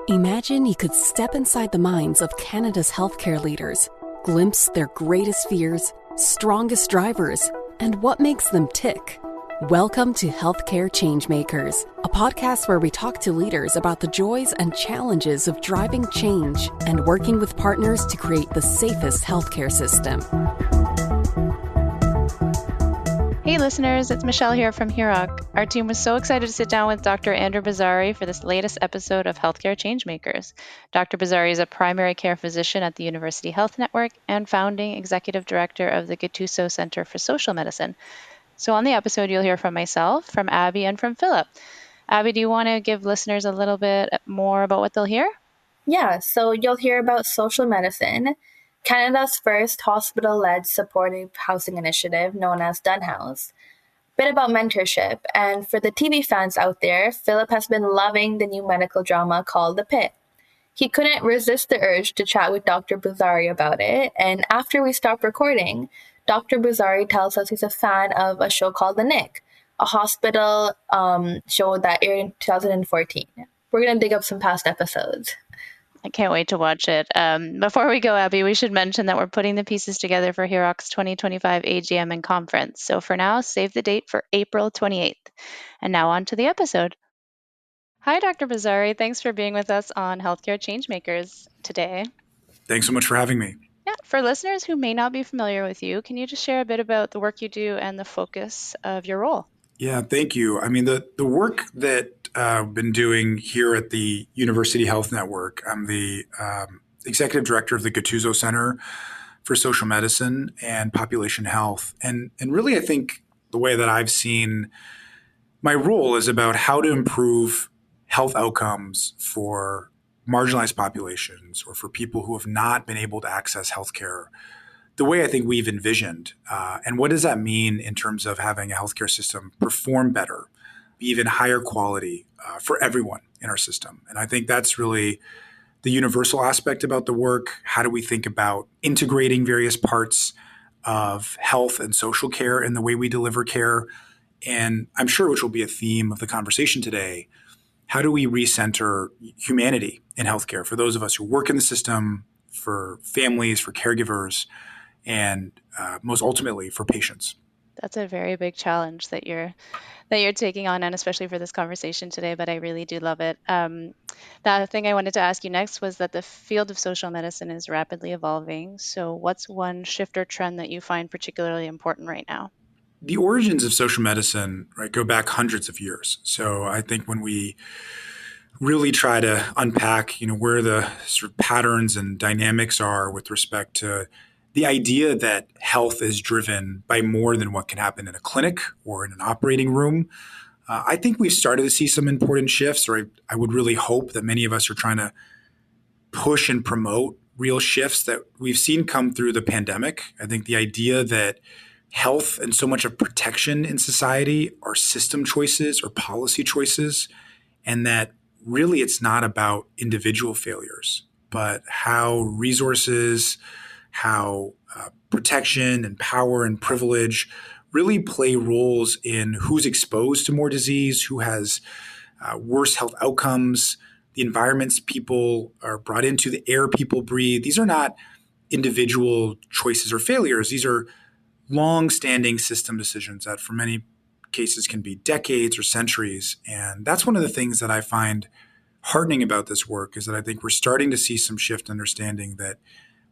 Imagine you could step inside the minds of Canada's healthcare leaders, glimpse their greatest fears, strongest drivers, and what makes them tick. Welcome to Healthcare Changemakers, a podcast where we talk to leaders about the joys and challenges of driving change and working with partners to create the safest healthcare system. Hey listeners, it's Michelle here from HEROC. Our team was so excited to sit down with Dr. Andrew Boozary for this latest episode of Healthcare Changemakers. Dr. Boozary is a primary care physician at the University Health Network and founding executive director of the Gattuso Center for Social Medicine. So on the episode, you'll hear from myself, from Abby, and from Philip. Abby, do you want to give listeners a little bit more about what they'll hear? Yeah, so you'll hear about social medicine, Canada's first hospital-led supportive housing initiative known as Dunn House, a bit about mentorship, and for the TV fans out there, Philip has been loving the new medical drama called The Pit. He couldn't resist the urge to chat with Dr. Boozary about it, and after we stopped recording, Dr. Boozary tells us he's a fan of a show called The Nick, a hospital show that aired in 2014. We're going to dig up some past episodes. I can't wait to watch it. Before we go, Abby, we should mention that we're putting the pieces together for HEROC's 2025 AGM and conference. So for now, save the date for April 28th. And now on to the episode. Hi, Dr. Boozary. Thanks for being with us on Healthcare Changemakers today. Thanks so much for having me. Yeah, for listeners who may not be familiar with you, can you just share a bit about the work you do and the focus of your role? Yeah, thank you. I mean, the work that I've been doing here at the University Health Network, I'm the executive director of the Gattuso Center for Social Medicine and Population Health. And really, I think the way that I've seen my role is about how to improve health outcomes for marginalized populations or for people who have not been able to access healthcare the way I think we've envisioned. And what does that mean in terms of having a healthcare system perform better, be even higher quality for everyone in our system? And I think that's really the universal aspect about the work. How do we think about integrating various parts of health and social care in the way we deliver care? And I'm sure which will be a theme of the conversation today, how do we recenter humanity in healthcare for those of us who work in the system, for families, for caregivers, and most ultimately for patients? That's a very big challenge that you're taking on, and especially for this conversation today, but I really do love it. The thing I wanted to ask you next was that the field of social medicine is rapidly evolving. So what's one shift or trend that you find particularly important right now? The origins of social medicine, right, go back hundreds of years. So I think when we really try to unpack, where the sort of patterns and dynamics are with respect to the idea that health is driven by more than what can happen in a clinic or in an operating room, I think we've started to see some important shifts, or I would really hope that many of us are trying to push and promote real shifts that we've seen come through the pandemic. I think the idea that health and so much of protection in society are system choices or policy choices, and that really it's not about individual failures, but how resources, how protection and power and privilege really play roles in who's exposed to more disease, who has worse health outcomes, the environments people are brought into, the air people breathe. These are not individual choices or failures. These are long-standing system decisions that for many cases can be decades or centuries. And that's one of the things that I find heartening about this work, is that I think we're starting to see some shift understanding that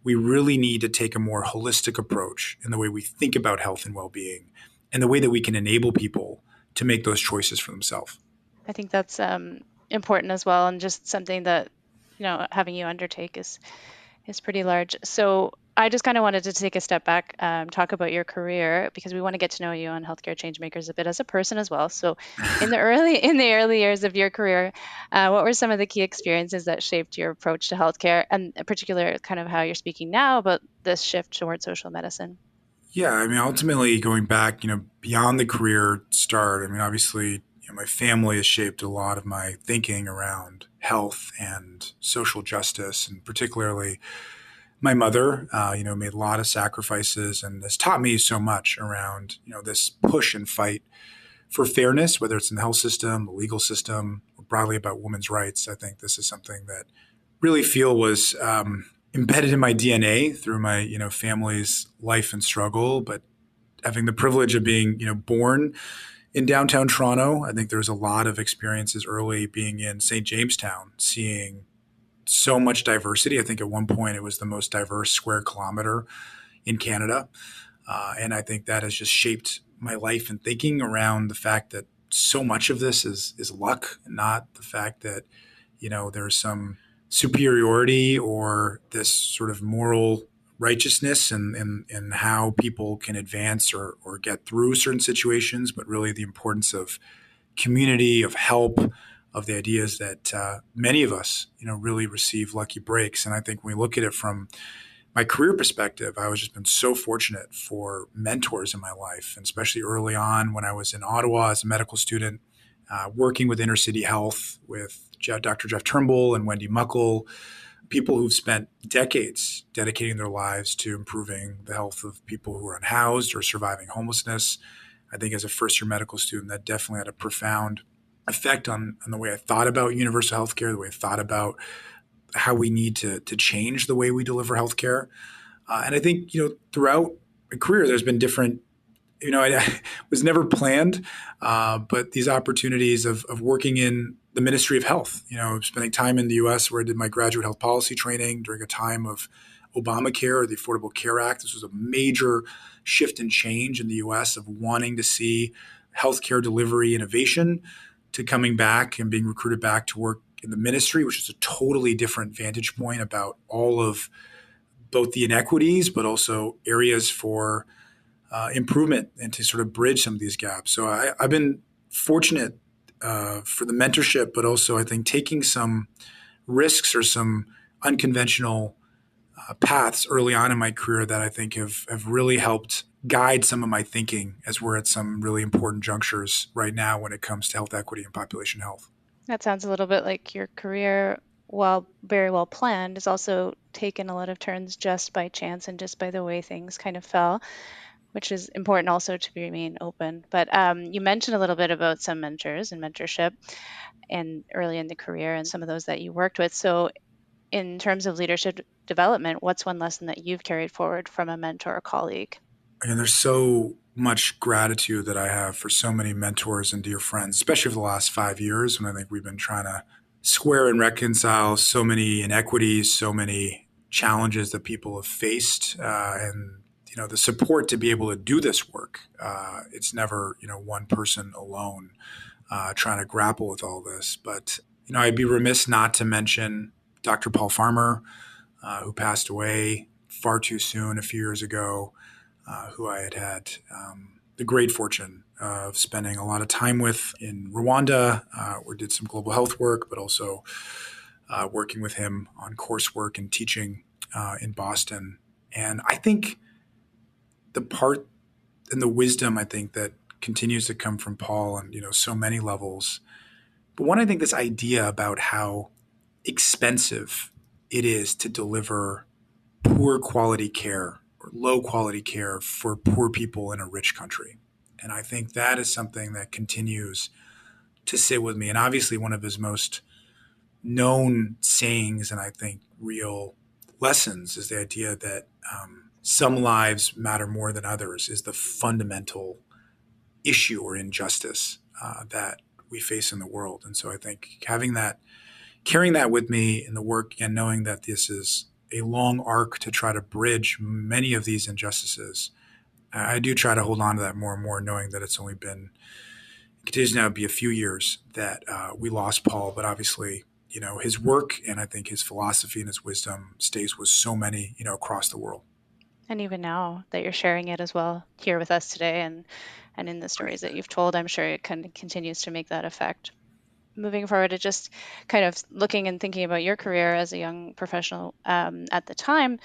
we really need to take a more holistic approach in the way we think about health and well-being and the way that we can enable people to make those choices for themselves. I think that's important as well, and just something that having you undertake is pretty large. So I just kind of wanted to take a step back, talk about your career, because we want to get to know you on Healthcare Changemakers a bit as a person as well. So in the early years of your career, what were some of the key experiences that shaped your approach to healthcare, and in particular kind of how you're speaking now about this shift towards social medicine? Yeah, I mean, ultimately going back, beyond the career start, I mean, obviously, my family has shaped a lot of my thinking around health and social justice, and particularly my mother, made a lot of sacrifices and has taught me so much around, this push and fight for fairness, whether it's in the health system, the legal system, or broadly about women's rights. I think this is something that really feel was embedded in my DNA through my family's life and struggle. But having the privilege of being born in downtown Toronto, I think there's a lot of experiences early being in St. Jamestown, seeing so much diversity. I think at one point it was the most diverse square kilometer in Canada. And I think that has just shaped my life and thinking around the fact that so much of this is luck, not the fact that, there's some superiority or this sort of moral righteousness and how people can advance or get through certain situations, but really the importance of community, of help, of the ideas that many of us, really receive lucky breaks. And I think when we look at it from my career perspective, I was just been so fortunate for mentors in my life, and especially early on when I was in Ottawa as a medical student, working with Inner City Health with Dr. Jeff Turnbull and Wendy Muckle, people who've spent decades dedicating their lives to improving the health of people who are unhoused or surviving homelessness. I think as a first-year medical student, that definitely had a profound effect on the way I thought about universal healthcare, the way I thought about how we need to change the way we deliver healthcare. And I think, throughout my career, there's been different, I was never planned, but these opportunities of working in the Ministry of Health, spending time in the U.S. where I did my graduate health policy training during a time of Obamacare or the Affordable Care Act. This was a major shift and change in the U.S. of wanting to see healthcare delivery innovation to coming back and being recruited back to work in the ministry, which is a totally different vantage point about all of both the inequities, but also areas for improvement and to sort of bridge some of these gaps. So I've been fortunate for the mentorship, but also I think taking some risks or some unconventional paths early on in my career that I think have really helped guide some of my thinking as we're at some really important junctures right now when it comes to health equity and population health. That sounds a little bit like your career, while very well planned, has also taken a lot of turns just by chance and just by the way things kind of fell, which is important also to remain open. But you mentioned a little bit about some mentors and mentorship and early in the career and some of those that you worked with. So in terms of leadership development, what's one lesson that you've carried forward from a mentor or colleague? And there's so much gratitude that I have for so many mentors and dear friends, especially for the last 5 years when I think we've been trying to square and reconcile so many inequities, so many challenges that people have faced, and the support to be able to do this work. It's never one person alone trying to grapple with all this. But I'd be remiss not to mention Dr. Paul Farmer, who passed away far too soon a few years ago. Who I had the great fortune of spending a lot of time with in Rwanda, where we did some global health work, but also working with him on coursework and teaching in Boston. And I think the part and the wisdom I think that continues to come from Paul on so many levels. But one, I think this idea about how expensive it is to deliver poor quality care or low quality care for poor people in a rich country. And I think that is something that continues to sit with me. And obviously one of his most known sayings, and I think real lessons, is the idea that some lives matter more than others is the fundamental issue or injustice that we face in the world. And so I think having that, carrying that with me in the work and knowing that this is a long arc to try to bridge many of these injustices, I do try to hold on to that more and more, knowing that it's only been, it continues now to be a few years that we lost Paul, but obviously, his work and I think his philosophy and his wisdom stays with so many, across the world. And even now that you're sharing it as well here with us today and in the stories that you've told, I'm sure it kind of continues to make that effect. Moving forward to just kind of looking and thinking about your career as a young professional at the time,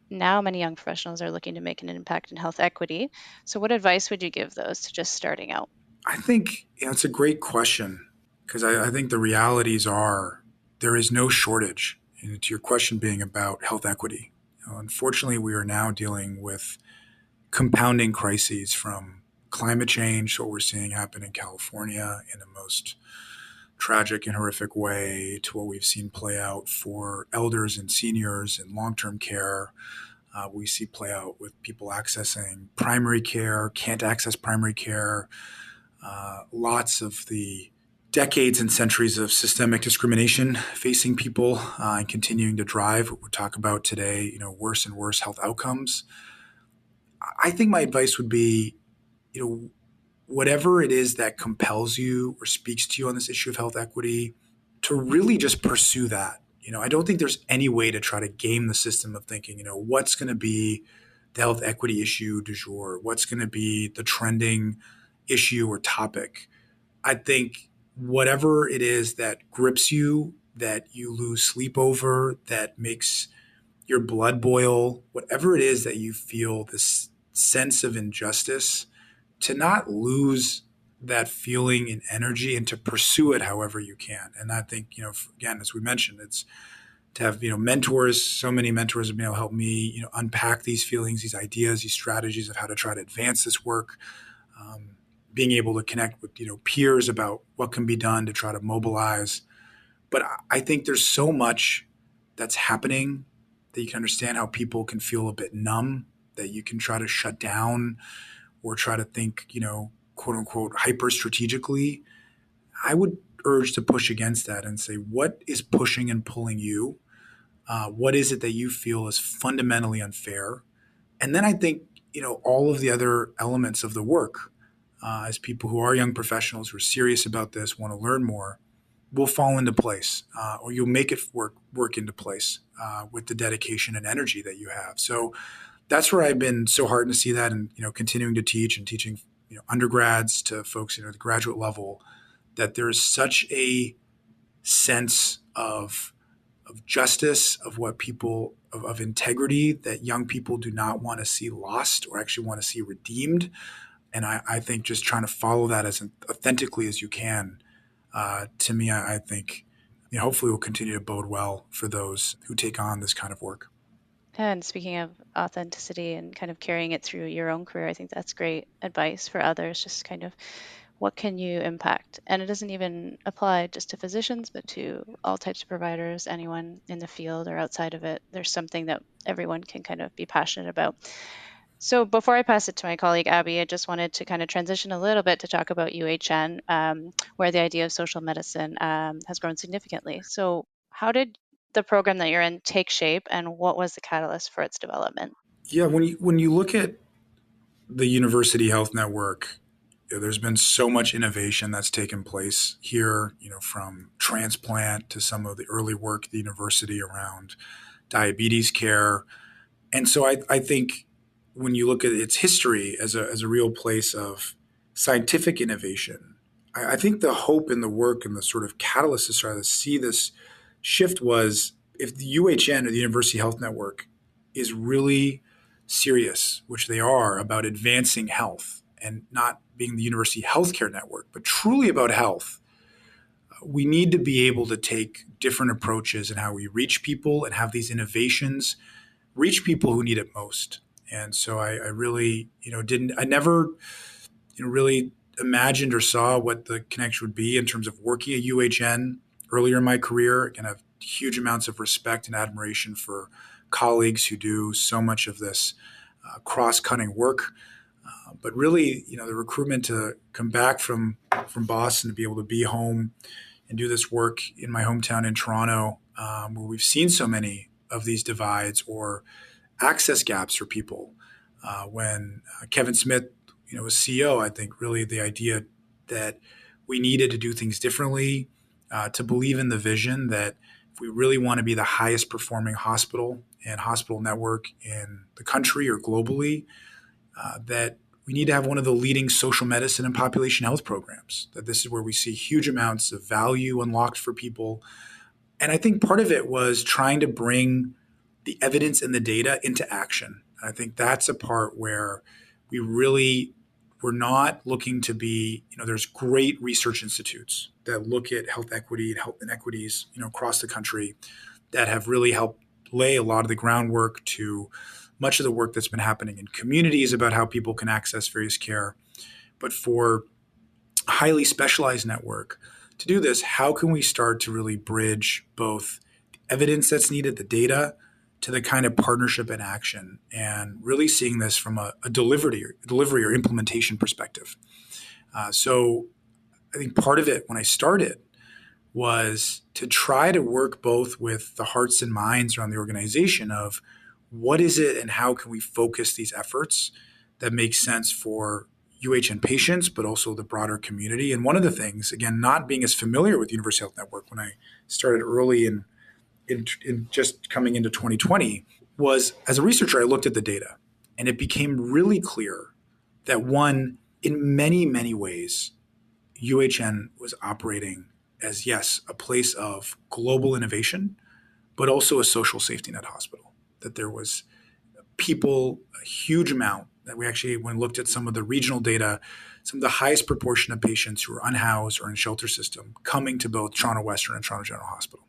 now many young professionals are looking to make an impact in health equity. So what advice would you give those to just starting out? I think it's a great question because I think the realities are there is no shortage. And to your question being about health equity, unfortunately, we are now dealing with compounding crises from climate change, what we're seeing happen in California in the most tragic and horrific way, to what we've seen play out for elders and seniors in long-term care. We see play out with people accessing primary care, can't access primary care. Lots of the decades and centuries of systemic discrimination facing people and continuing to drive what we talk about today, worse and worse health outcomes. I think my advice would be, whatever it is that compels you or speaks to you on this issue of health equity, to really just pursue that. I don't think there's any way to try to game the system of thinking, what's going to be the health equity issue du jour? What's going to be the trending issue or topic? I think whatever it is that grips you, that you lose sleep over, that makes your blood boil, whatever it is that you feel this sense of injustice, to not lose that feeling and energy and to pursue it however you can. And I think, again, as we mentioned, it's to have, mentors. So many mentors have been able to help me, unpack these feelings, these ideas, these strategies of how to try to advance this work. Being able to connect with, peers about what can be done to try to mobilize. But I think there's so much that's happening that you can understand how people can feel a bit numb, that you can try to shut down or try to think, quote unquote, hyper strategically. I would urge to push against that and say, what is pushing and pulling you? What is it that you feel is fundamentally unfair? And then I think, all of the other elements of the work, as people who are young professionals who are serious about this, want to learn more, will fall into place, or you'll make it work into place with the dedication and energy that you have. So that's where I've been so heartened to see that, and continuing to teach and teaching undergrads to folks at the graduate level, that there's such a sense of justice, of what people of integrity that young people do not want to see lost or actually want to see redeemed. And I think just trying to follow that as authentically as you can, to me, I think hopefully will continue to bode well for those who take on this kind of work. And speaking of authenticity and kind of carrying it through your own career, I think that's great advice for others. Just kind of what can you impact? And it doesn't even apply just to physicians, but to all types of providers, anyone in the field or outside of it. There's something that everyone can kind of be passionate about. So before I pass it to my colleague, Abby, I just wanted to kind of transition a little bit to talk about UHN, where the idea of social medicine has grown significantly. So how did the program that you're in take shape, and what was the catalyst for its development? Yeah, when you look at the University Health Network, there's been so much innovation that's taken place here, from transplant to some of the early work at the university around diabetes care. And so I think when you look at its history as a real place of scientific innovation, I think the hope in the work and the sort of catalyst to try to see this shift was, if the UHN, or the University Health Network, is really serious, which they are, about advancing health and not being the University Healthcare Network, but truly about health, we need to be able to take different approaches in how we reach people and have these innovations reach people who need it most. And so I really, I never, really imagined or saw what the connection would be in terms of working at UHN earlier in my career. Again, I have huge amounts of respect and admiration for colleagues who do so much of this cross-cutting work. But really, the recruitment to come back from Boston, to be able to be home and do this work in my hometown in Toronto, where we've seen so many of these divides or access gaps for people. When Kevin Smith, was CEO, I think really the idea that we needed to do things differently, to believe in the vision that if we really want to be the highest performing hospital and hospital network in the country or globally, that we need to have one of the leading social medicine and population health programs, that this is where we see huge amounts of value unlocked for people. And I think part of it was trying to bring the evidence and the data into action. I think that's a part where we really were not looking to be, there's great research institutes that look at health equity and health inequities, across the country, that have really helped lay a lot of the groundwork to much of the work that's been happening in communities about how people can access various care. But for a highly specialized network to do this, how can we start to really bridge both the evidence that's needed, the data, to the kind of partnership and action, and really seeing this from a delivery or implementation perspective. So I think part of it when I started was to try to work both with the hearts and minds around the organization of what is it and how can we focus these efforts that make sense for UHN patients, but also the broader community. And one of the things, again, not being as familiar with Universal Health Network when I started early in just coming into 2020, was as a researcher, I looked at the data and it became really clear that one, in many, many ways, UHN was operating as, yes, a place of global innovation, but also a social safety net hospital. That there was people, a huge amount, that we actually, when we looked at some of the regional data, some of the highest proportion of patients who were unhoused or in shelter system coming to both Toronto Western and Toronto General Hospital.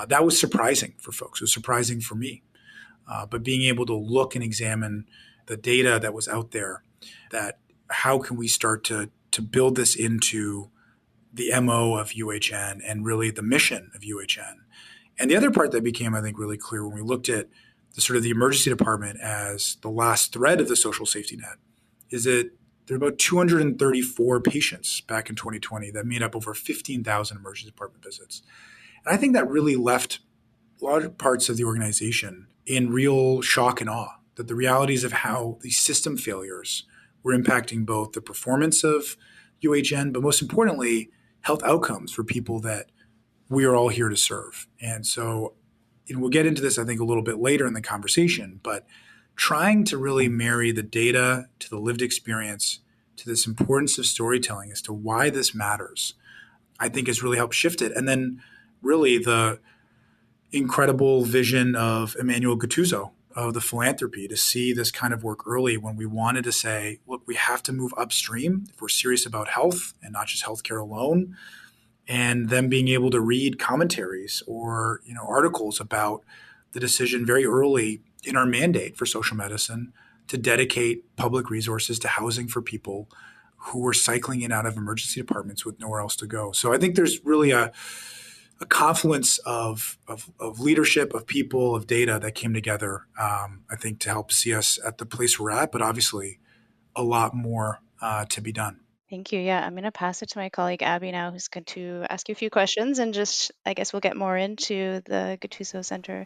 That was surprising for folks. It was surprising for me. But being able to look and examine the data that was out there, that how can we start to build this into the MO of UHN and really the mission of UHN. And the other part that became, I think, really clear when we looked at the sort of the emergency department as the last thread of the social safety net is that there were about 234 patients back in 2020 that made up over 15,000 emergency department visits. And I think that really left large parts of the organization in real shock and awe, that the realities of how these system failures were impacting both the performance of UHN, but most importantly, health outcomes for people that we are all here to serve. And so we'll get into this, I think, a little bit later in the conversation, but trying to really marry the data to the lived experience to this importance of storytelling as to why this matters, I think has really helped shift it. And then really the incredible vision of Emmanuel Gattuso of the philanthropy to see this kind of work early when we wanted to say, look, we have to move upstream if we're serious about health and not just healthcare alone. And then being able to read commentaries or articles about the decision very early in our mandate for social medicine to dedicate public resources to housing for people who were cycling in and out of emergency departments with nowhere else to go. So I think there's really a confluence of leadership, of people, of data that came together, I think, to help see us at the place we're at, but obviously a lot more to be done. Thank you. Yeah, I'm going to pass it to my colleague Abby now, who's going to ask you a few questions, and just, I guess, we'll get more into the Gattuso Center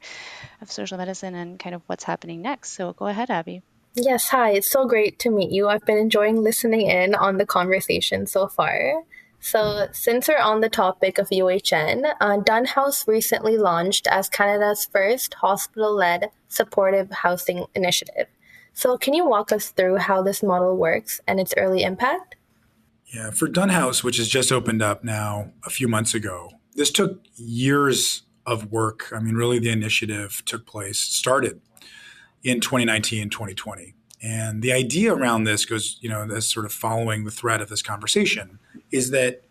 of Social Medicine and kind of what's happening next. So go ahead, Abby. Yes, hi. It's so great to meet you. I've been enjoying listening in on the conversation so far. So since we're on the topic of UHN, Dunn House recently launched as Canada's first hospital-led supportive housing initiative. So can you walk us through how this model works and its early impact? Yeah, for Dunn House, which has just opened up now a few months ago, this took years of work. I mean, really the initiative started in 2019, 2020. And the idea around this goes, as sort of following the thread of this conversation, is that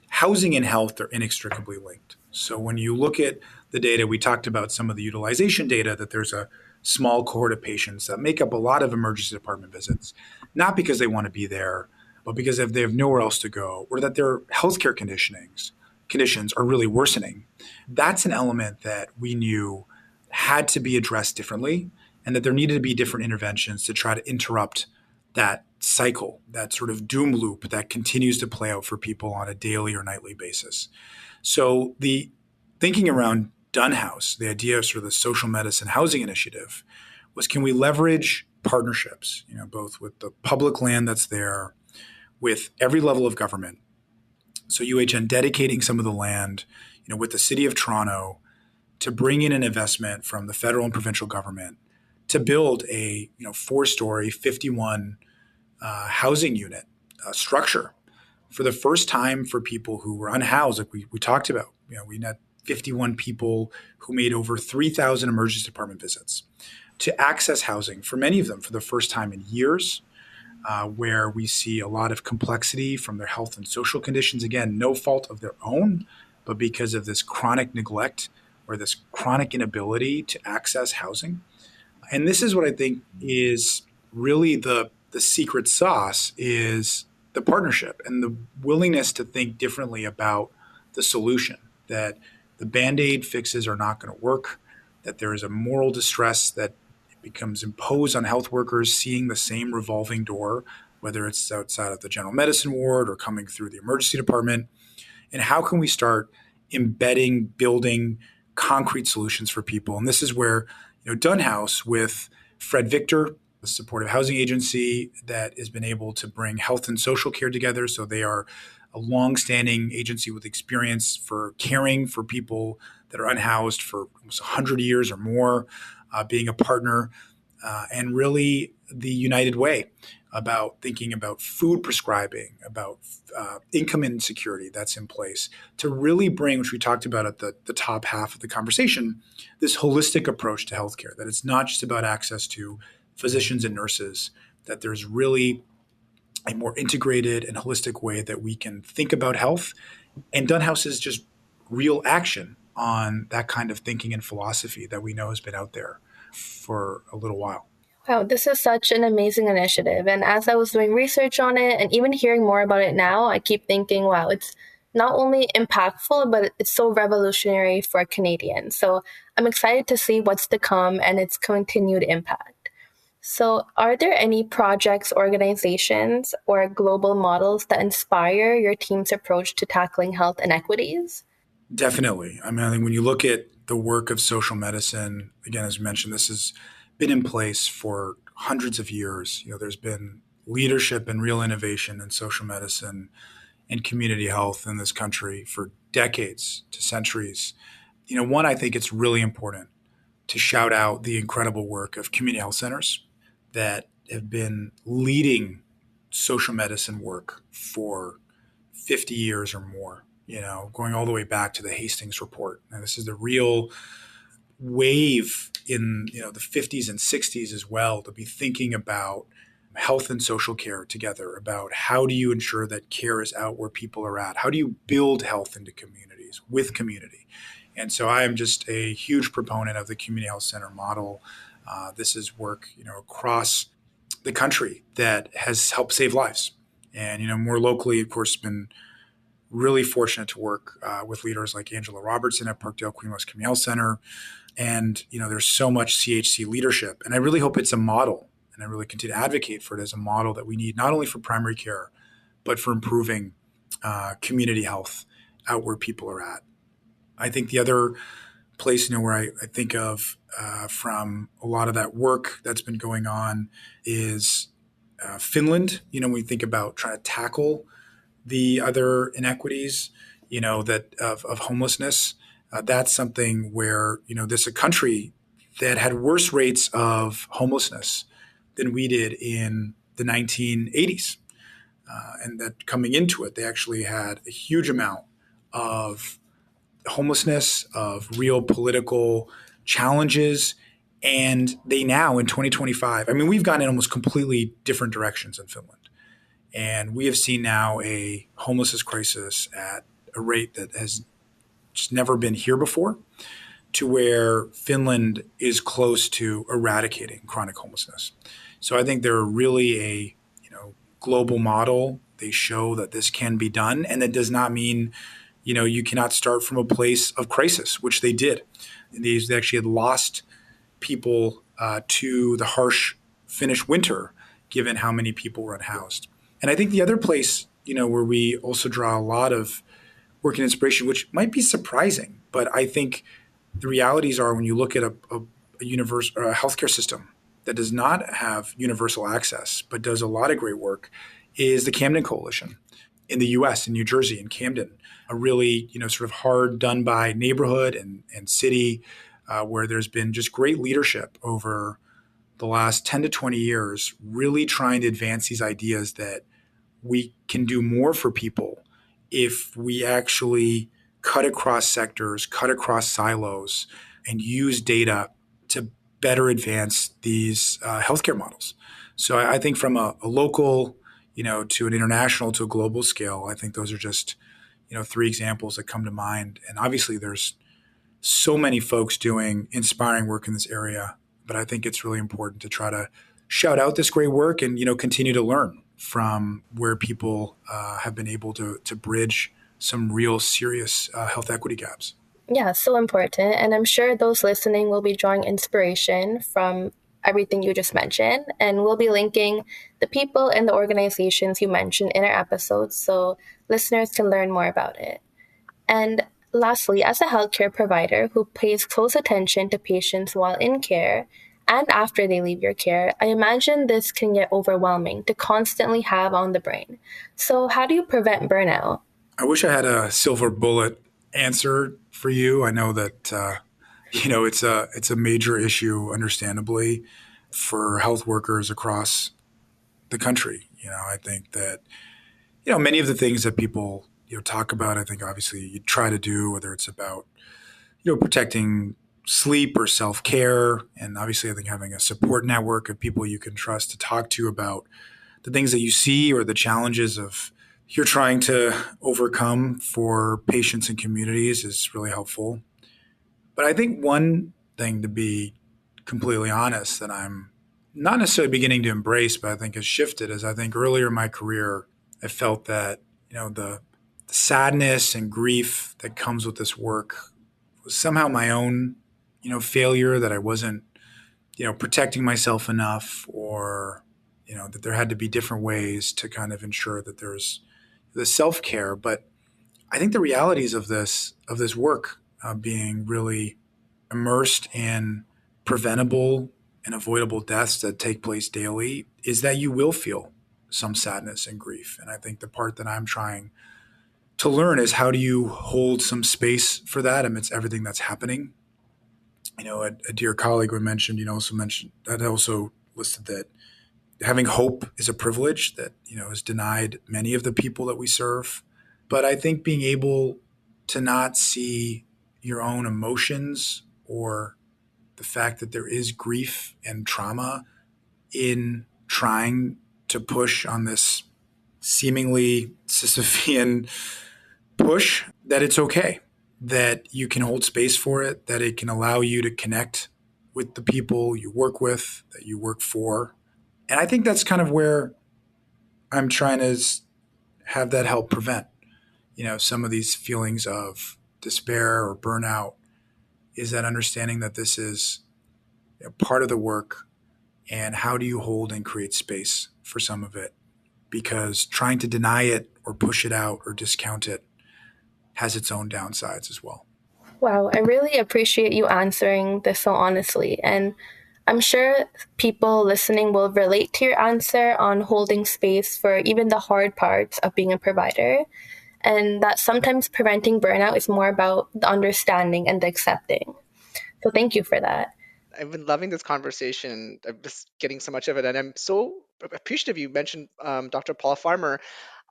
housing and health are inextricably linked. So when you look at the data, we talked about some of the utilization data, that there's a small cohort of patients that make up a lot of emergency department visits, not because they want to be there, but because if they have nowhere else to go, or that their healthcare conditions are really worsening. That's an element that we knew had to be addressed differently, and that there needed to be different interventions to try to interrupt that cycle, that sort of doom loop that continues to play out for people on a daily or nightly basis. So the thinking around Dunn House, the idea of sort of the social medicine housing initiative, was, can we leverage partnerships, both with the public land that's there, with every level of government. So UHN dedicating some of the land, with the City of Toronto, to bring in an investment from the federal and provincial government to build a 4-story, 51 housing unit structure for the first time for people who were unhoused, like we talked about. We had 51 people who made over 3,000 emergency department visits to access housing, for many of them for the first time in years. Where we see a lot of complexity from their health and social conditions. Again, no fault of their own, but because of this chronic neglect or this chronic inability to access housing. And this is what I think is really the the secret sauce is the partnership and the willingness to think differently about the solution, that the Band-Aid fixes are not going to work, that there is a moral distress that becomes imposed on health workers seeing the same revolving door, whether it's outside of the general medicine ward or coming through the emergency department. And how can we start embedding, building concrete solutions for people? And this is where, Dunn House with Fred Victor, the supportive housing agency that has been able to bring health and social care together. So they are a longstanding agency with experience for caring for people that are unhoused for almost 100 years or more, being a partner, and really the United Way about thinking about food prescribing, about income insecurity that's in place to really bring, which we talked about at the top half of the conversation, this holistic approach to healthcare, that it's not just about access to physicians and nurses, that there's really a more integrated and holistic way that we can think about health. And Dunn House is just real action on that kind of thinking and philosophy that we know has been out there for a little while. Wow, this is such an amazing initiative. And as I was doing research on it and even hearing more about it now, I keep thinking, wow, it's not only impactful, but it's so revolutionary for Canadians. So I'm excited to see what's to come and its continued impact. So are there any projects, organizations, or global models that inspire your team's approach to tackling health inequities? Definitely. I think when you look at the work of social medicine, again, as mentioned, this has been in place for hundreds of years. There's been leadership and real innovation in social medicine and community health in this country for decades to centuries. One, I think it's really important to shout out the incredible work of community health centers that have been leading social medicine work for 50 years or more, going all the way back to the Hastings Report. And this is the real wave in the 50s and 60s as well to be thinking about health and social care together, about how do you ensure that care is out where people are at? How do you build health into communities with community? And so I am just a huge proponent of the community health center model. This is work, across the country that has helped save lives. And, more locally, of course, been really fortunate to work with leaders like Angela Robertson at Parkdale Queen West Community Health Center. And, there's so much CHC leadership. And I really hope it's a model. And I really continue to advocate for it as a model that we need, not only for primary care, but for improving community health out where people are at. I think the other place, where I think of from a lot of that work that's been going on is Finland. When we think about trying to tackle the other inequities, that of homelessness, that's something where, this is a country that had worse rates of homelessness than we did in the 1980s. And that coming into it, they actually had a huge amount of homelessness, of real political challenges. And they now, in 2025, we've gone in almost completely different directions in Finland. And we have seen now a homelessness crisis at a rate that has just never been here before, to where Finland is close to eradicating chronic homelessness. So I think they're really a global model. They show that this can be done, and that does not mean you cannot start from a place of crisis, which they did. They actually had lost people to the harsh Finnish winter, given how many people were unhoused. And I think the other place where we also draw a lot of work and inspiration, which might be surprising, but I think the realities are when you look at a healthcare system that does not have universal access, but does a lot of great work, is the Camden Coalition in the U.S., in New Jersey, in Camden, a really, sort of hard done by neighborhood and city where there's been just great leadership over the last 10 to 20 years, really trying to advance these ideas that we can do more for people if we actually cut across sectors, cut across silos, and use data to better advance these healthcare models. So I think from a local, to an international, to a global scale, I think those are just, three examples that come to mind. And obviously there's so many folks doing inspiring work in this area, but I think it's really important to try to shout out this great work and, continue to learn from where people have been able to bridge some real serious health equity gaps. Yeah, so important. And I'm sure those listening will be drawing inspiration from everything you just mentioned. And we'll be linking the people and the organizations you mentioned in our episodes so listeners can learn more about it. And lastly, as a healthcare provider who pays close attention to patients while in care and after they leave your care, I imagine this can get overwhelming to constantly have on the brain. So how do you prevent burnout? I wish I had a silver bullet answer for you. I know that it's a major issue, understandably, for health workers across the country. I think that many of the things that people talk about, I think obviously you try to do, whether it's about protecting sleep or self-care, and obviously I think having a support network of people you can trust to talk to about the things that you see or the challenges of you're trying to overcome for patients and communities is really helpful. But I think one thing, to be completely honest, that I'm not necessarily beginning to embrace, but I think has shifted, is I think earlier in my career, I felt that, the sadness and grief that comes with this work was somehow my own, failure, that I wasn't, protecting myself enough, or, that there had to be different ways to kind of ensure that there's the self-care. But I think the realities of this work, being really immersed in preventable and avoidable deaths that take place daily, is that you will feel some sadness and grief. And I think the part that I'm trying to learn is, how do you hold some space for that amidst everything that's happening? A dear colleague we mentioned, also listed that having hope is a privilege that, is denied many of the people that we serve. But I think being able to not see your own emotions or the fact that there is grief and trauma in trying to push on this seemingly Sisyphean push, that it's okay, that you can hold space for it, that it can allow you to connect with the people you work with, that you work for. And I think that's kind of where I'm trying to have that help prevent, some of these feelings of despair or burnout, is that understanding that this is part of the work, and how do you hold and create space for some of it? Because trying to deny it or push it out or discount it has its own downsides as well. Wow, I really appreciate you answering this so honestly. And I'm sure people listening will relate to your answer on holding space for even the hard parts of being a provider. And that sometimes preventing burnout is more about the understanding and the accepting. So thank you for that. I've been loving this conversation. I'm just getting so much of it. And I'm so appreciative you mentioned Dr. Paul Farmer.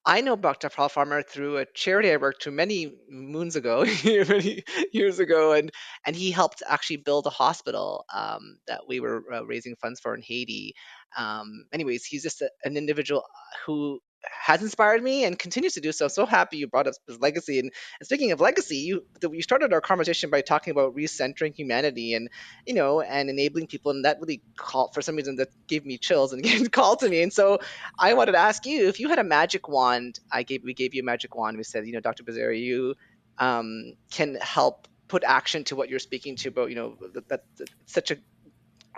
I know Dr. Paul Farmer through a charity I worked to many moons ago, many years ago, and he helped actually build a hospital that we were raising funds for in Haiti. Anyways, he's just an individual who has inspired me and continues to do so. I'm so happy you brought up his legacy. And speaking of legacy, you started our conversation by talking about recentering humanity and enabling people, and that really called, for some reason, that gave me chills and called to me. And so I wanted to ask you, if you had a magic wand. We gave you a magic wand. We said, Dr. Boozary, you can help put action to what you're speaking to about, that's such an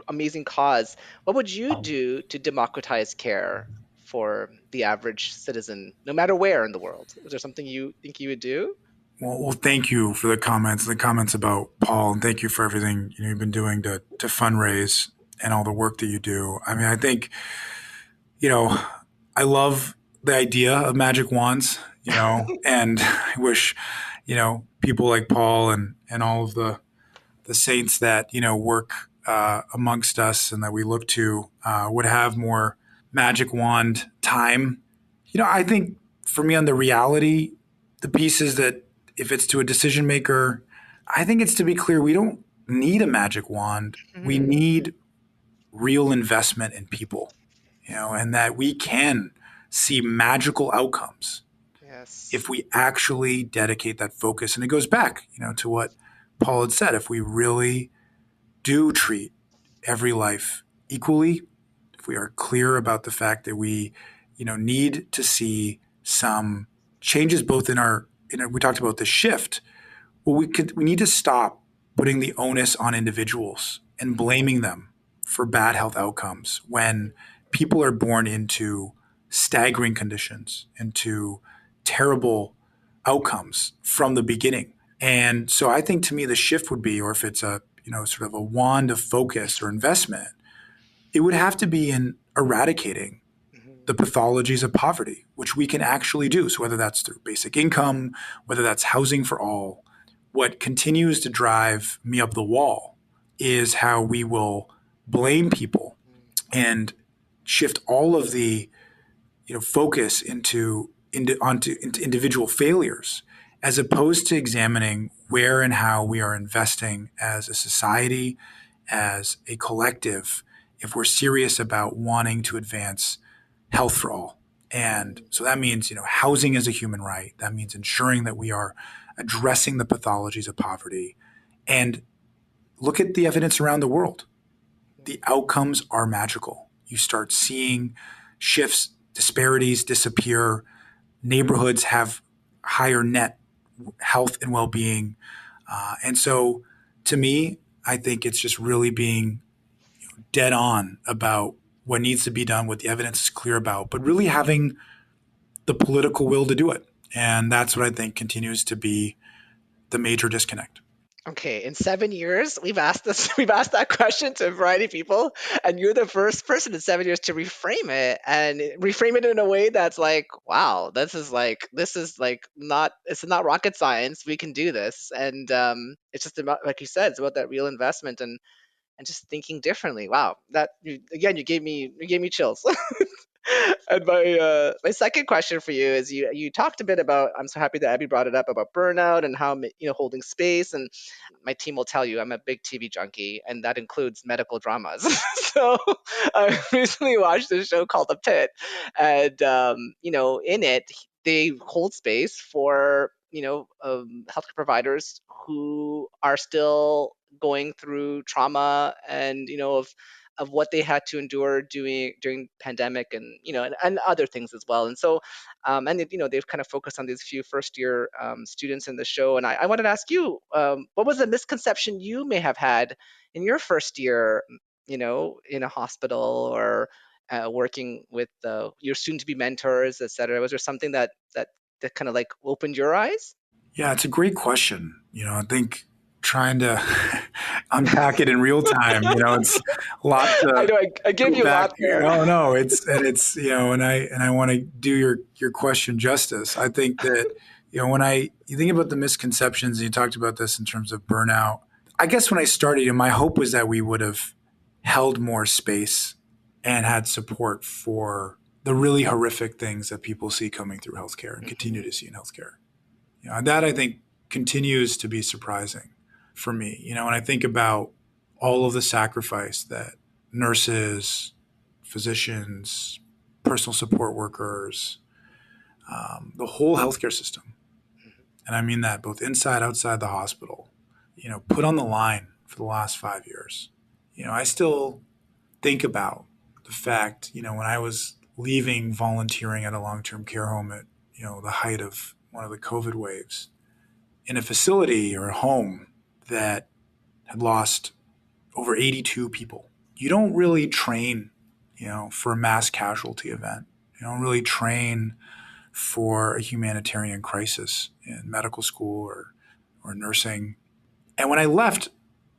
amazing cause. What would you do to democratize care for the average citizen, no matter where in the world? Is there something you think you would do? Well, thank you for the comments about Paul, and thank you for everything you've been doing to fundraise and all the work that you do. I mean, I think, I love the idea of magic wands, and I wish, people like Paul and all of the saints that, work amongst us and that we look to would have more magic wand time. I think for me, on the reality, the piece is that if it's to a decision maker, I think it's to be clear, we don't need a magic wand. Mm-hmm. We need real investment in people, and that we can see magical outcomes. Yes. If we actually dedicate that focus. And it goes back, to what Paul had said. If we really do treat every life equally, if we are clear about the fact that we, need to see some changes both in our, we talked about the shift. Well, we need to stop putting the onus on individuals and blaming them for bad health outcomes when people are born into staggering conditions, into terrible outcomes from the beginning. And so I think to me the shift would be, or if it's a, sort of a wand of focus or investment, it would have to be in eradicating the pathologies of poverty, which we can actually do. So whether that's through basic income, whether that's housing for all, what continues to drive me up the wall is how we will blame people and shift all of the focus into individual failures, as opposed to examining where and how we are investing as a society, as a collective, if we're serious about wanting to advance health for all. And so that means, housing as a human right. That means ensuring that we are addressing the pathologies of poverty. And look at the evidence around the world. The outcomes are magical. You start seeing shifts, disparities disappear, neighborhoods have higher net health and well-being. And so to me, I think it's just really being dead on about what needs to be done, what the evidence is clear about, but really having the political will to do it. And that's what I think continues to be the major disconnect. Okay, in 7 years, we've asked that question to a variety of people, and you're the first person in 7 years to reframe it in a way that's like, wow, this is not, it's not rocket science. We can do this, and it's just about, like you said, it's about that real investment and just thinking differently. Wow, again, you gave me chills. And my second question for you is, you talked a bit about, I'm so happy that Abby brought it up, about burnout and how, holding space. And my team will tell you I'm a big TV junkie, and that includes medical dramas. So I recently watched a show called The Pit, and in it they hold space for healthcare providers who are still going through trauma, and of what they had to endure during pandemic, and and other things as well. And so they've kind of focused on these few first year students in the show. And I wanted to ask you, what was a misconception you may have had in your first year, in a hospital, or working with your soon to be mentors, et cetera? Was there something that kind of like opened your eyes? Yeah, it's a great question. I think trying to unpack it in real time, it's a lot to I know I gave you a lot there. No, it's and I want to do your question justice. I think that when you think about the misconceptions, and you talked about this in terms of burnout. I guess when I started, my hope was that we would have held more space and had support for the really horrific things that people see coming through healthcare and continue to see in healthcare. And that, I think, continues to be surprising for me. When I think about all of the sacrifice that nurses, physicians, personal support workers, the whole healthcare system, and I mean that both inside, outside the hospital, put on the line for the last 5 years. I still think about the fact, when I was leaving volunteering at a long-term care home at, the height of one of the COVID waves, in a facility or a home that had lost over 82 people. You don't really train, for a mass casualty event. You don't really train for a humanitarian crisis in medical school or nursing. And when I left,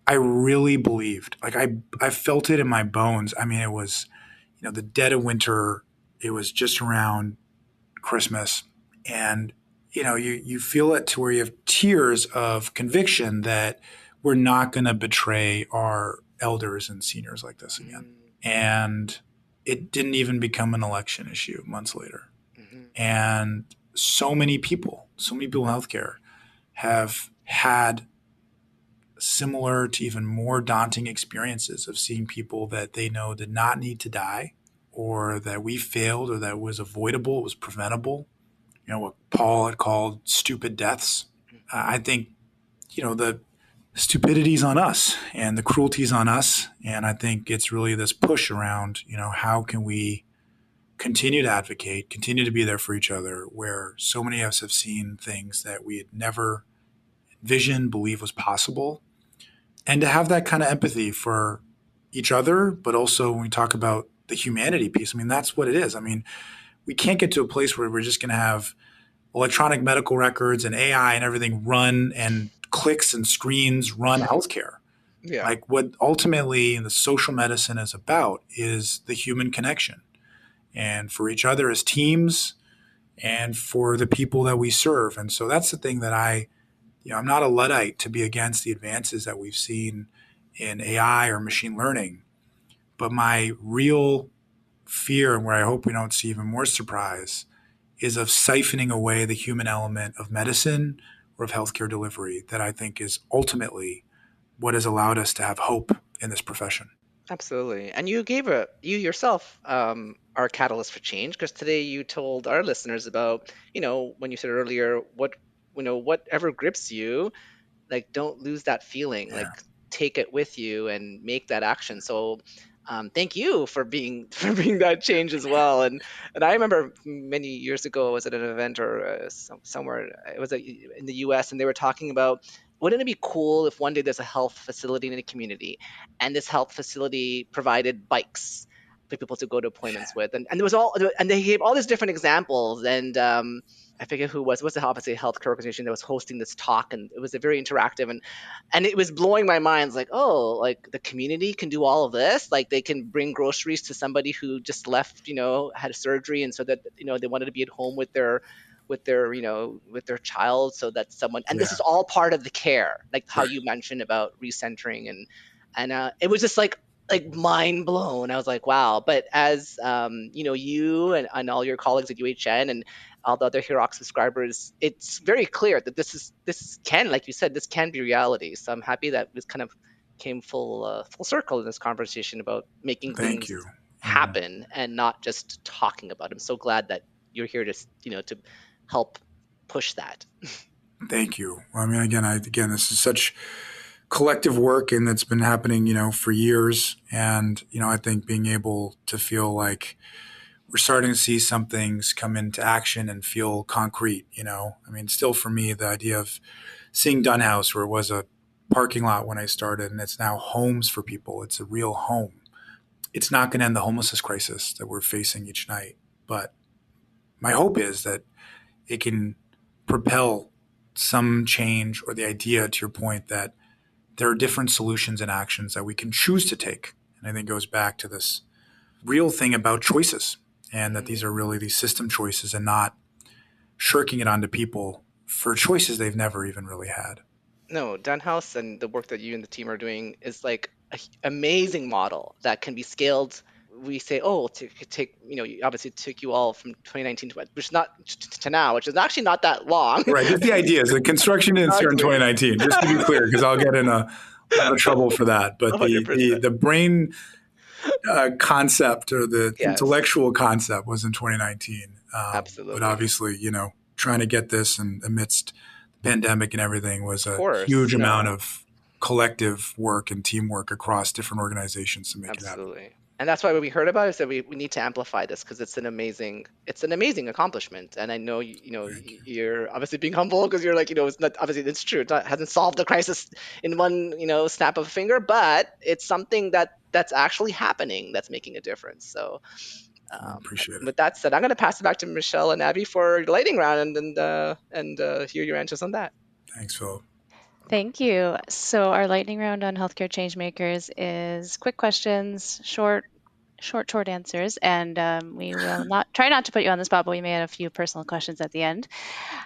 I really believed, I felt it in my bones. I mean, it was, the dead of winter. It was just around Christmas. And, you feel it to where you have tears of conviction that we're not going to betray our elders and seniors like this again. And it didn't even become an election issue months later. And so many people in healthcare have had similar to even more daunting experiences of seeing people that they know did not need to die, or that we failed, or that was avoidable, it was preventable. What Paul had called stupid deaths. I think, the stupidity's on us and the cruelty's on us. And I think it's really this push around, how can we continue to advocate, continue to be there for each other, where so many of us have seen things that we had never envisioned, believed was possible, and to have that kind of empathy for each other, but also when we talk about the humanity piece, that's what it is. We can't get to a place where we're just going to have electronic medical records and AI and everything run and clicks and screens run healthcare. Yeah. Like what ultimately the social medicine is about is the human connection, and for each other as teams and for the people that we serve. And so that's the thing that I'm not a Luddite to be against the advances that we've seen in AI or machine learning. But my real fear, and where I hope we don't see even more surprise, is of siphoning away the human element of medicine or of healthcare delivery that I think is ultimately what has allowed us to have hope in this profession. Absolutely. And you yourself are a catalyst for change, because today you told our listeners about, when you said earlier, whatever grips you, like, don't lose that feeling, like take it with you and make that action. So thank you for being for being that change as well. And I remember many years ago, I was at an event or somewhere, it was in the US, and they were talking about, wouldn't it be cool if one day there's a health facility in a community, and this health facility provided bikes for people to go to appointments with, and there was and they gave all these different examples, and I forget who was the obviously healthcare organization that was hosting this talk, and it was a very interactive, and it was blowing my mind. It's like, oh, like the community can do all of this. Like they can bring groceries to somebody who just left, had a surgery, and so that they wanted to be at home with their child, so that someone, and this is all part of the care, like how you mentioned about recentering, and it was just like mind blown. I was like, wow. But as you and all your colleagues at UHN and all the other HEROC subscribers, it's very clear that this can, like you said, this can be reality. So I'm happy that this kind of came full circle in this conversation about making things happen and not just talking about them. I'm so glad that you're here to to help push that. Thank you. Again, this is such collective work, and it's been happening, for years. And, I think being able to feel like we're starting to see some things come into action and feel concrete, still for me, the idea of seeing Dunn House, where it was a parking lot when I started, and it's now homes for people. It's a real home. It's not going to end the homelessness crisis that we're facing each night. But my hope is that it can propel some change, or the idea, to your point, that there are different solutions and actions that we can choose to take. And I think it goes back to this real thing about choices, and that these are really these system choices, and not shirking it onto people for choices they've never even really had. No, Dunn House and the work that you and the team are doing is like an amazing model that can be scaled. We say, obviously it took you all from 2019 to now, which is actually not that long. Right. Just the idea is the construction didn't start in 2019, just to be clear, because I'll get in a lot of trouble for that. But the brain concept, or the intellectual concept, was in 2019. Absolutely. But obviously, trying to get this, and amidst the pandemic and everything, was a huge amount of collective work and teamwork across different organizations to make it happen. Absolutely. And that's why when we heard about it, said we need to amplify this, because it's an amazing accomplishment. And I know you're obviously being humble, because you're like, it's not, obviously it's true, it hasn't solved the crisis in one snap of a finger, but it's something that's actually happening, that's making a difference. So I appreciate it. With that said, I'm going to pass it back to Michelle and Abby for the lightning round, and hear your answers on that. Thanks, Philip. Thank you. So our lightning round on healthcare changemakers is quick questions, short answers, and we will try not to put you on the spot, but we may have a few personal questions at the end.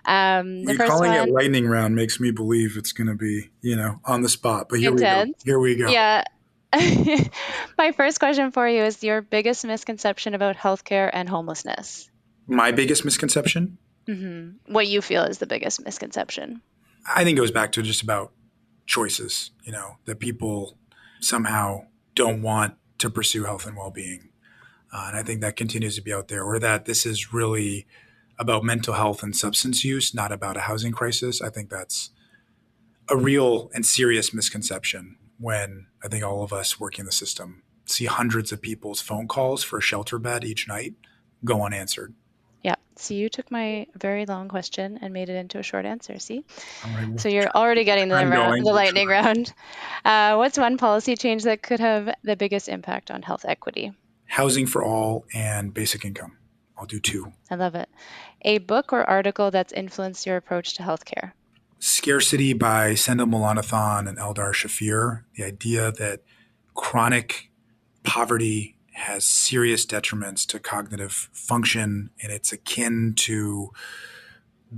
The first calling one, it lightning round makes me believe it's going to be, on the spot. But here we go. Yeah. My first question for you is your biggest misconception about healthcare and homelessness. My biggest misconception? Mm-hmm. What you feel is the biggest misconception? I think it goes back to just about choices, that people somehow don't want to pursue health and well-being. And I think that continues to be out there, or that this is really about mental health and substance use, not about a housing crisis. I think that's a real and serious misconception when I think all of us working the system see hundreds of people's phone calls for a shelter bed each night go unanswered. Yeah. So you took my very long question and made it into a short answer. See? All right, So you're already getting the lightning round. What's one policy change that could have the biggest impact on health equity? Housing for all and basic income. I'll do 2. I love it. A book or article that's influenced your approach to healthcare? Scarcity by Sendhil Mullainathan and Eldar Shafir. The idea that chronic poverty has serious detriments to cognitive function, and it's akin to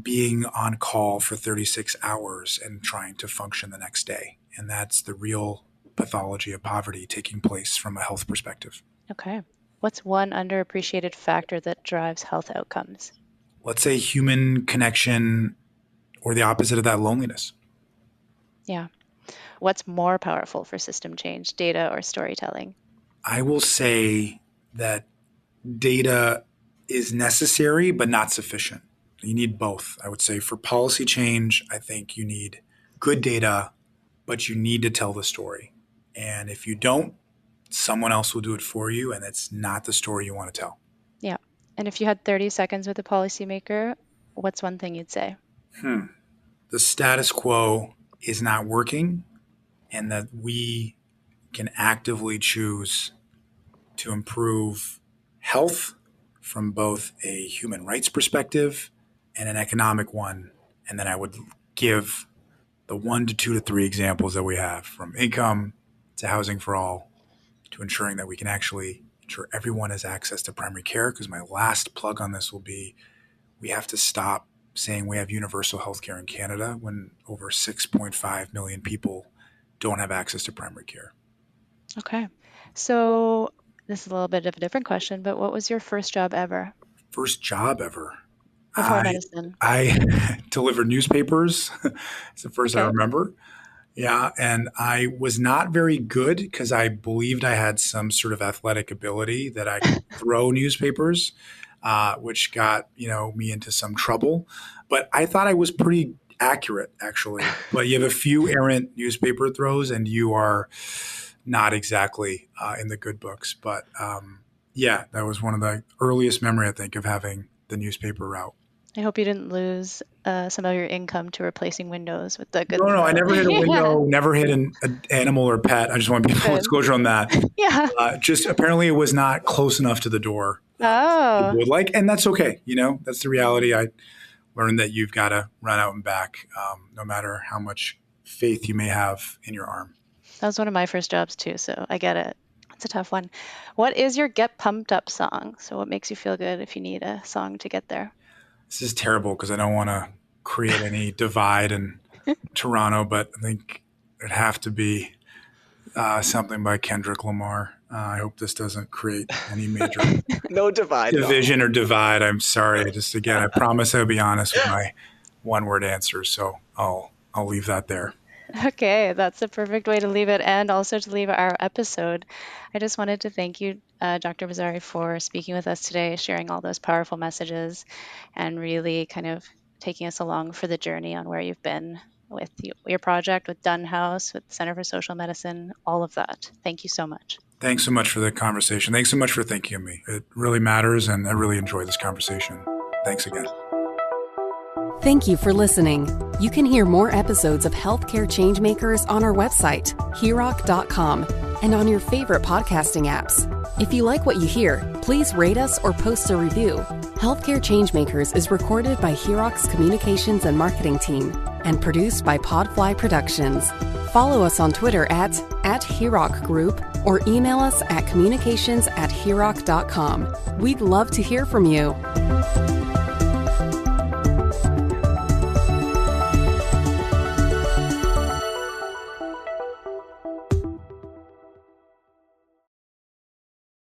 being on call for 36 hours and trying to function the next day. And that's the real pathology of poverty taking place from a health perspective. Okay. What's one underappreciated factor that drives health outcomes? Let's say human connection, or the opposite of that, loneliness. Yeah. What's more powerful for system change, data or storytelling? I will say that data is necessary, but not sufficient. You need both. I would say for policy change, I think you need good data, but you need to tell the story. And if you don't, someone else will do it for you, and it's not the story you want to tell. Yeah. And if you had 30 seconds with a policymaker, what's one thing you'd say? The status quo is not working, and that we can actively choose to improve health from both a human rights perspective and an economic one. And then I would give the 1 to 2 to 3 examples that we have, from income to housing for all, to ensuring that we can actually ensure everyone has access to primary care. Because my last plug on this will be, we have to stop saying we have universal health care in Canada when over 6.5 million people don't have access to primary care. Okay. So this is a little bit of a different question, but what was your first job ever? First job ever? Before medicine. I delivered newspapers. It's the first I remember. Yeah. And I was not very good because I believed I had some sort of athletic ability that I could throw newspapers, which got, me into some trouble. But I thought I was pretty accurate, actually. But you have a few errant newspaper throws and you are not exactly in the good books. But that was one of the earliest memory, I think, of having the newspaper route. I hope you didn't lose some of your income to replacing windows with the good. No, I never hit a window, never hit an animal or pet. I just want to be full disclosure on that. Yeah. Just apparently it was not close enough to the door. Would like, and that's okay. That's the reality. I learned that you've got to run out and back, no matter how much faith you may have in your arm. That was one of my first jobs too, so I get it. It's a tough one. What is your get pumped up song? So what makes you feel good if you need a song to get there? This is terrible because I don't want to create any divide in Toronto, but I think it'd have to be something by Kendrick Lamar. I hope this doesn't create any major division or divide. I'm sorry. I promise I'll be honest with my one-word answers, so I'll leave that there. Okay, that's the perfect way to leave it, and also to leave our episode. I just wanted to thank you, Dr. Boozary, for speaking with us today, sharing all those powerful messages, and really kind of taking us along for the journey on where you've been with your project, with Dunn House, with the Center for Social Medicine, all of that. Thank you so much. Thanks so much for the conversation. Thanks so much for thinking of me. It really matters, and I really enjoyed this conversation. Thanks again. Thank you for listening. You can hear more episodes of Healthcare Changemakers on our website, heroc.com, and on your favorite podcasting apps. If you like what you hear, please rate us or post a review. Healthcare Changemakers is recorded by Heroc's communications and marketing team and produced by Podfly Productions. Follow us on Twitter at Heroc Group or email us at communications@heroc.com. We'd love to hear from you.